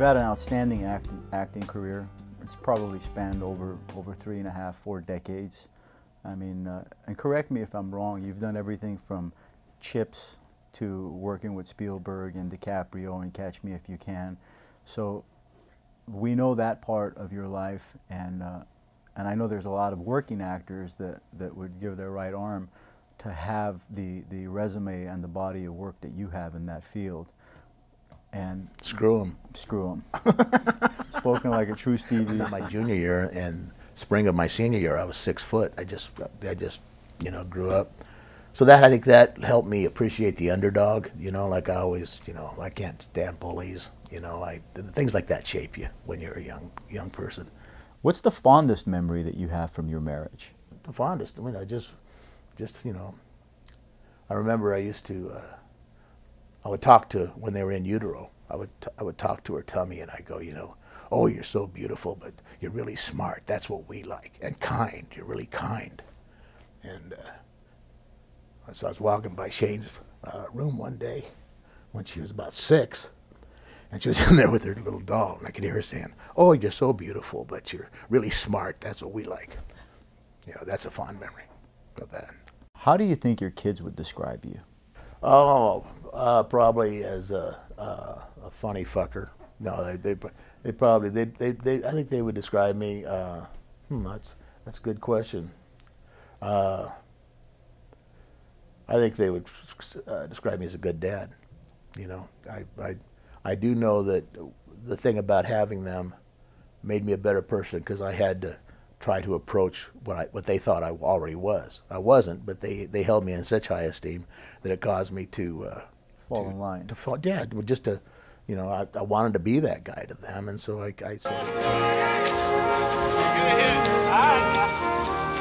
You've had an outstanding acting career. It's probably spanned over 3.5, 4 decades. I mean, and correct me if I'm wrong, you've done everything from Chips to working with Spielberg and DiCaprio and Catch Me If You Can. So we know that part of your life, and I know there's a lot of working actors that would give their right arm to have the resume and the body of work that you have in that field. And screw them. Screw them. Spoken like a true Stevie. My junior year and spring of my senior year, I was 6 foot. I just you know, grew up. So that, I think that helped me appreciate the underdog. You know, like I always, you know, I can't stand bullies. You know, things like that shape you when you're a young person. What's the fondest memory that you have from your marriage? The fondest, I mean, I just you know, I remember I used to. I would talk to, when they were in utero, I would talk to her tummy, and I go, you know, oh, you're so beautiful, but you're really smart. That's what we like. And kind. You're really kind. And so I was walking by Shane's room one day when she was about 6, and she was in there with her little doll, and I could hear her saying, oh, you're so beautiful, but you're really smart. That's what we like. You know, that's a fond memory of that. How do you think your kids would describe you? Oh, probably as a funny fucker. No, they probably I think they would describe me. That's a good question. I think they would describe me as a good dad. You know, I do know that the thing about having them made me a better person, because I had to try to approach what they thought I already was. I wasn't, but they held me in such high esteem that it caused me to fall in line. Yeah, just to, you know, I wanted to be that guy to them, and so I said.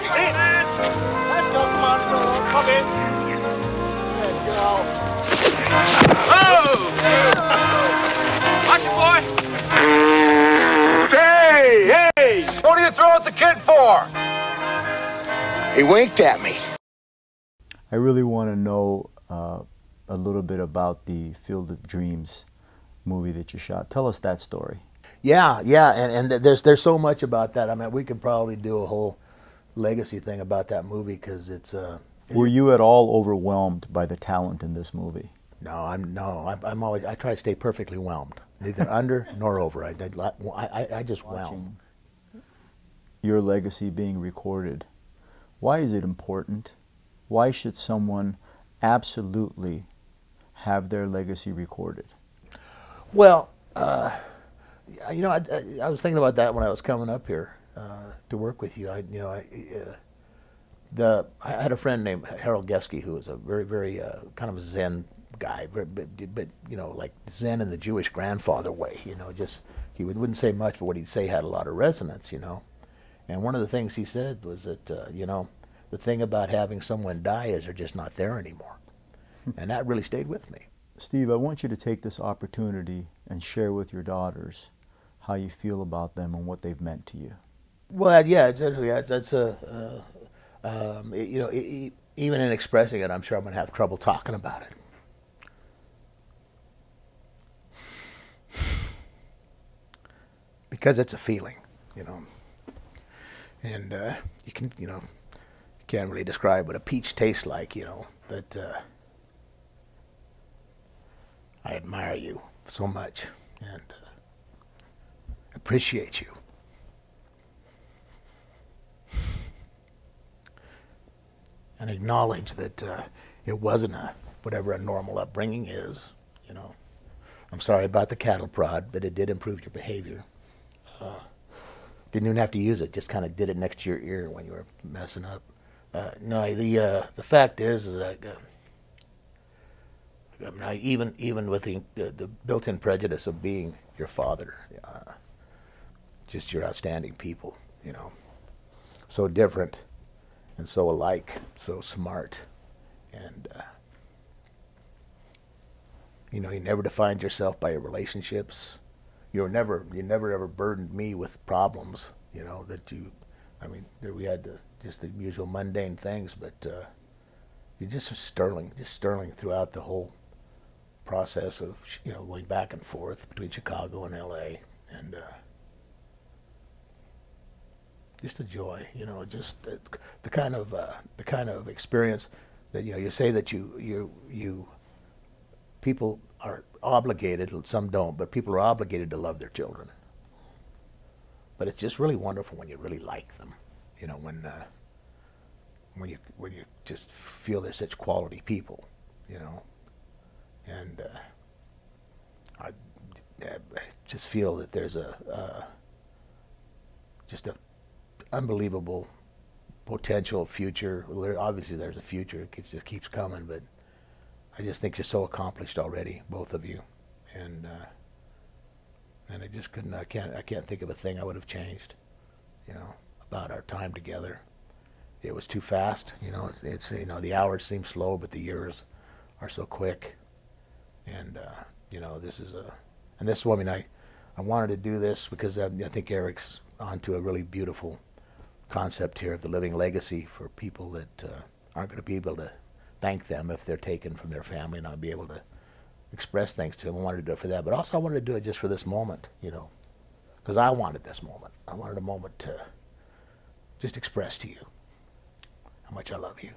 Hey, man! Let's go, come on, come in. Let's go. Oh! Watch it, boy! Hey, hey! What do you throw at the kid for? He winked at me. I really want to know a little bit about the Field of Dreams movie that you shot. Tell us that story. Yeah, and there's so much about that. I mean, we could probably do a whole legacy thing about that movie, because it's. Were you at all overwhelmed by the talent in this movie? No, I'm always. I try to stay perfectly whelmed, neither under nor over. I just whelm. Your legacy being recorded. Why is it important? Why should someone absolutely have their legacy recorded? Well, you know, I was thinking about that when I was coming up here to work with you. I had a friend named Harold Gefsky, who was a very kind of a Zen guy, but you know, like Zen in the Jewish grandfather way. You know, just he wouldn't say much, but what he'd say had a lot of resonance. You know, and one of the things he said was that you know, the thing about having someone die is they're just not there anymore. And that really stayed with me. Steve, I want you to take this opportunity and share with your daughters how you feel about them and what they've meant to you. Well, yeah, that's a, you know, even in expressing it, I'm sure I'm going to have trouble talking about it. Because it's a feeling, you know. And you can, you know, can't really describe what a peach tastes like, you know, but I admire you so much and appreciate you. And acknowledge that it wasn't whatever a normal upbringing is, you know. I'm sorry about the cattle prod, but it did improve your behavior. Didn't even have to use it, just kind of did it next to your ear when you were messing up. No, the fact is that I mean, even with the built-in prejudice of being your father, just you're outstanding people, you know, so different and so alike, so smart, and you know, you never defined yourself by your relationships. You never ever burdened me with problems, you know, that you. I mean, we had just the usual mundane things, but you're just sterling throughout the whole process of, you know, going back and forth between Chicago and LA, and just a joy, you know, just the kind of experience that, you know, you say that you people are obligated, some don't, but people are obligated to love their children. But it's just really wonderful when you really like them, you know, when you just feel they're such quality people, you know, and I just feel that there's just a unbelievable potential future. Obviously, there's a future; it just keeps coming. But I just think you're so accomplished already, both of you, and I just couldn't. I can't think of a thing I would have changed, you know, about our time together. It was too fast, you know. It's you know, the hours seem slow, but the years are so quick. And you know, this is I mean, I wanted to do this because I think Eric's onto a really beautiful concept here of the living legacy for people that aren't going to be able to thank them if they're taken from their family and not be able to express thanks to them. I wanted to do it for that, but also I wanted to do it just for this moment, you know, because I wanted this moment. I wanted a moment to just express to you how much I love you.